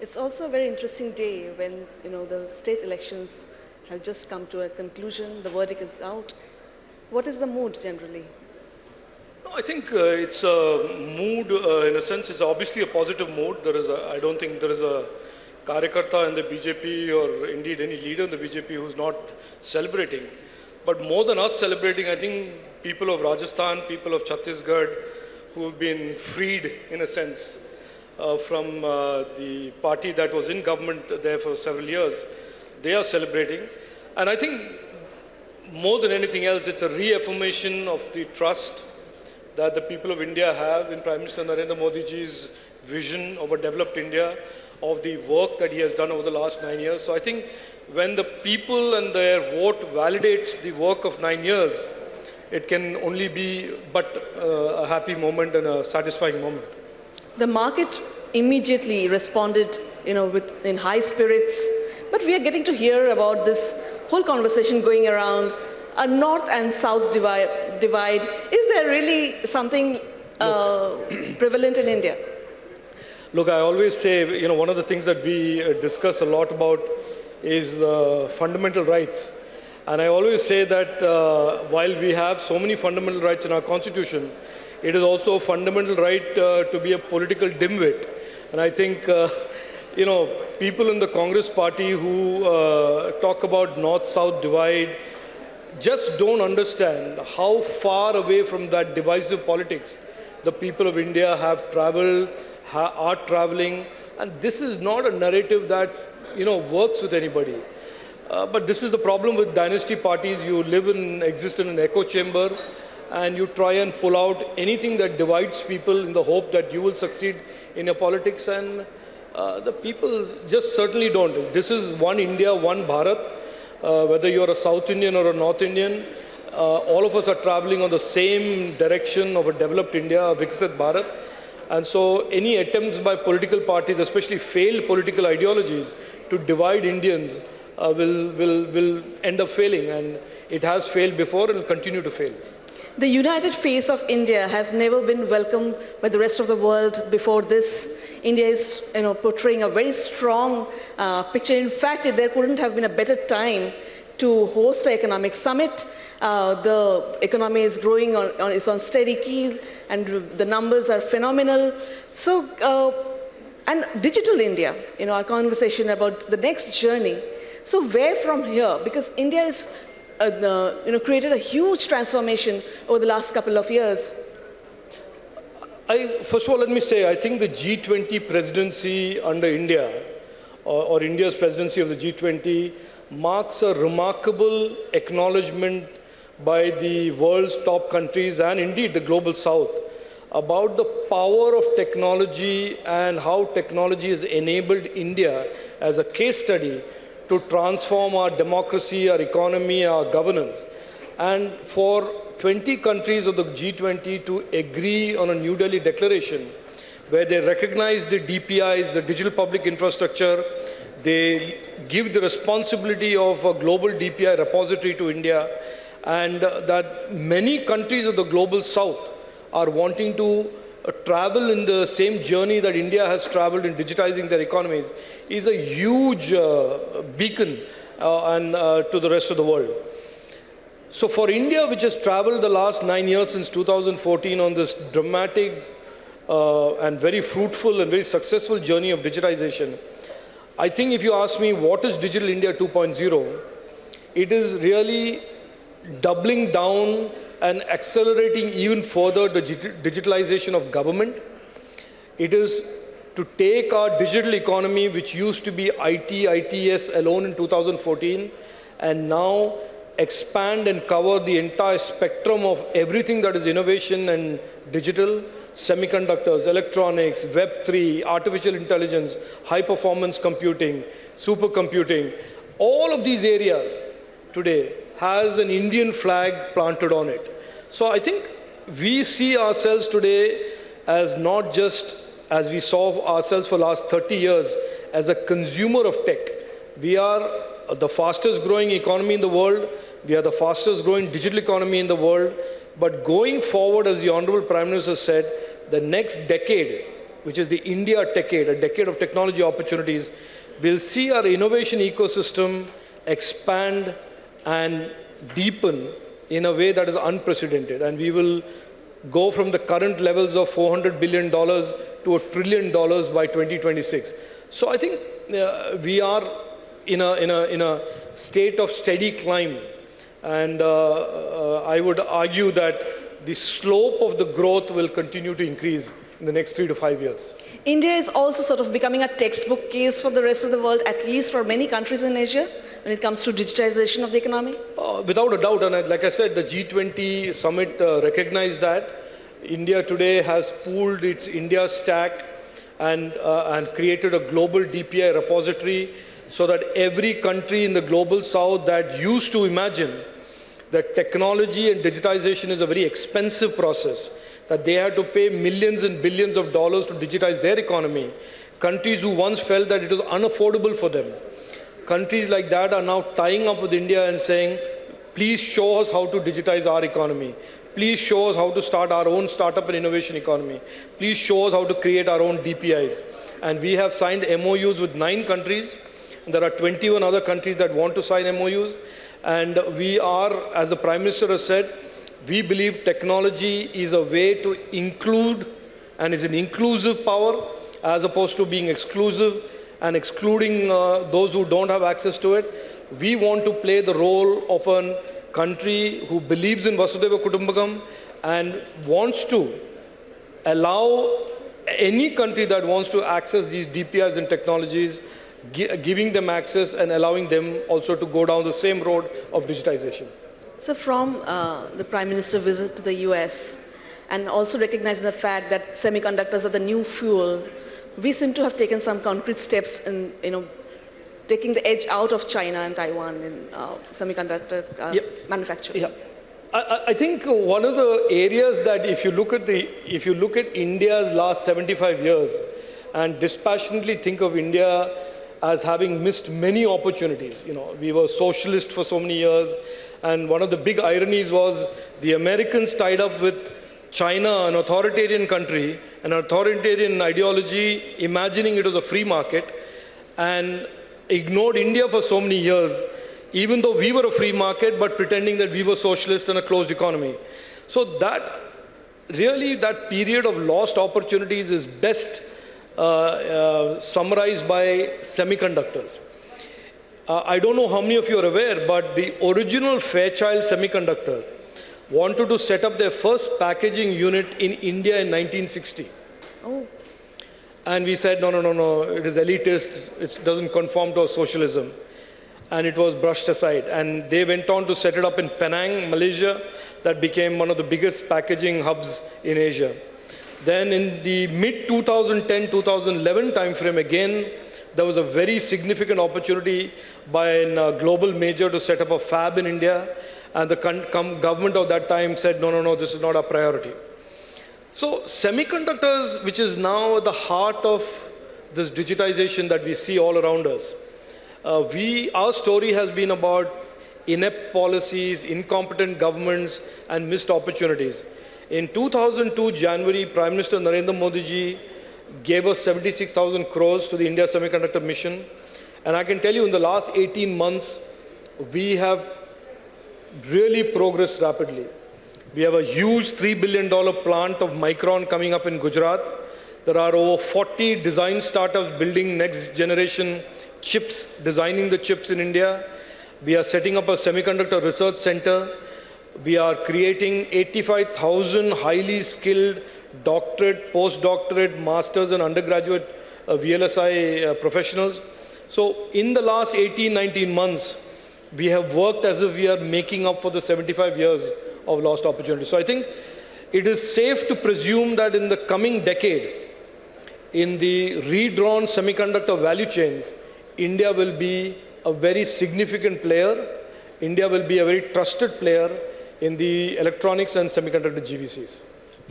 It's also a very interesting day when, the state elections have just come to a conclusion, the verdict is out. What is the mood generally? No, I think it's a mood, in a sense, it's obviously a positive mood. I don't think there is a Karyakarta in the BJP or indeed any leader in the BJP who's not celebrating. But more than us celebrating, I think people of Rajasthan, people of Chhattisgarh, who have been freed, in a sense, from the party that was in government there for several years, they are celebrating. And I think more than anything else, it's a reaffirmation of the trust that the people of India have in Prime Minister Narendra Modi ji's vision of a developed India, of the work that he has done over the last 9 years. So I think when the people and their vote validates the work of 9 years, it can only be but a happy moment and a satisfying moment. The market immediately responded, in high spirits. But we are getting to hear about this whole conversation going around a north and south divide. Is there really something prevalent in India? Look, I always say, one of the things that we discuss a lot about is fundamental rights. And I always say that while we have so many fundamental rights in our constitution, it is also a fundamental right to be a political dimwit. And I think, people in the Congress party who talk about north-south divide just don't understand how far away from that divisive politics the people of India have traveled, are traveling. And this is not a narrative that, works with anybody. But this is the problem with dynasty parties. You exist in an echo chamber, and you try and pull out anything that divides people in the hope that you will succeed in your politics, and the people just certainly don't. This is one India, one Bharat. Whether you're a South Indian or a North Indian, all of us are traveling on the same direction of a developed India, a Viksit Bharat. And so any attempts by political parties, especially failed political ideologies, to divide Indians will end up failing, and it has failed before and will continue to fail. The united face of India has never been welcomed by the rest of the world before this. India is, portraying a very strong picture. In fact, there couldn't have been a better time to host an economic summit. The economy is growing it's on steady keel, and the numbers are phenomenal. So, and digital India, our conversation about the next journey. So where from here? Because India is, created a huge transformation over the last couple of years. First of all, let me say, I think the G20 presidency under India, or India's presidency of the G20, marks a remarkable acknowledgement by the world's top countries and indeed the global south about the power of technology and how technology has enabled India as a case study to transform our democracy, our economy, our governance. And for 20 countries of the G20 to agree on a New Delhi declaration where they recognize the DPIs, the digital public infrastructure, they give the responsibility of a global DPI repository to India, and that many countries of the global south are wanting to travel in the same journey that India has traveled in digitizing their economies, is a huge beacon to the rest of the world. So for India, which has traveled the last 9 years since 2014 on this dramatic and very fruitful and very successful journey of digitization, I think if you ask me what is Digital India 2.0, it is really doubling down and accelerating even further the digitalization of government. It is to take our digital economy, which used to be IT, ITS alone in 2014, and now expand and cover the entire spectrum of everything that is innovation and digital, semiconductors, electronics, Web3, artificial intelligence, high-performance computing, supercomputing. All of these areas today has an Indian flag planted on it. So I think we see ourselves today as not just as we saw ourselves for the last 30 years as a consumer of tech. We are the fastest growing economy in the world. We are the fastest growing digital economy in the world. But going forward, as the Honorable Prime Minister said, the next decade which is the India Decade, a decade of technology opportunities, will see our innovation ecosystem expand and deepen in a way that is unprecedented. And we will go from the current levels of $400 billion to $1 trillion by 2026. So I think we are in a state of steady climb. And I would argue that the slope of the growth will continue to increase in the next 3 to 5 years. India is also sort of becoming a textbook case for the rest of the world, at least for many countries in Asia, when it comes to digitization of the economy? Without a doubt, and like I said, the G20 summit recognized that. India today has pooled its India stack and created a global DPI repository so that every country in the global south that used to imagine that technology and digitization is a very expensive process, that they had to pay millions and billions of dollars to digitize their economy, countries who once felt that it was unaffordable for them, countries like that are now tying up with India and saying, please show us how to digitize our economy. Please show us how to start our own startup and innovation economy. Please show us how to create our own DPIs. And we have signed MOUs with 9 countries. There are 21 other countries that want to sign MOUs. And we are, as the Prime Minister has said, we believe technology is a way to include and is an inclusive power as opposed to being exclusive and excluding those who don't have access to it. We want to play the role of a country who believes in Vasudhaiva Kutumbakam and wants to allow any country that wants to access these DPIs and technologies, giving them access and allowing them also to go down the same road of digitization. So from the Prime Minister's visit to the US and also recognizing the fact that semiconductors are the new fuel, we seem to have taken some concrete steps in, taking the edge out of China and Taiwan in semiconductor manufacturing. Yeah. I think one of the areas that if you look at India's last 75 years and dispassionately think of India as having missed many opportunities. We were socialist for so many years, and one of the big ironies was the Americans tied up with China, an authoritarian country, an authoritarian ideology, imagining it was a free market, and ignored India for so many years, even though we were a free market, but pretending that we were socialist and a closed economy. So that period of lost opportunities is best summarized by semiconductors. I don't know how many of you are aware, but the original Fairchild Semiconductor wanted to set up their first packaging unit in India in 1960. Oh. And we said, no, it is elitist, it doesn't conform to our socialism. And it was brushed aside. And they went on to set it up in Penang, Malaysia. That became one of the biggest packaging hubs in Asia. Then in the mid-2010-2011 timeframe, again, there was a very significant opportunity by a global major to set up a fab in India. And the government of that time said, no, this is not our priority. So semiconductors, which is now at the heart of this digitization that we see all around us, our story has been about inept policies, incompetent governments, and missed opportunities. In 2002 January, Prime Minister Narendra Modi ji gave us 76,000 crores to the India Semiconductor Mission. And I can tell you in the last 18 months, we have really progressed rapidly. We have a huge $3 billion plant of Micron coming up in Gujarat. There are over 40 design startups building next generation chips, designing the chips in India. We are setting up a semiconductor research center. We are creating 85,000 highly skilled doctorate, postdoctorate, masters and undergraduate VLSI professionals. So in the last 18-19 months, we have worked as if we are making up for the 75 years of lost opportunity. So I think it is safe to presume that in the coming decade, in the redrawn semiconductor value chains, India will be a very significant player. India will be a very trusted player in the electronics and semiconductor GVCs.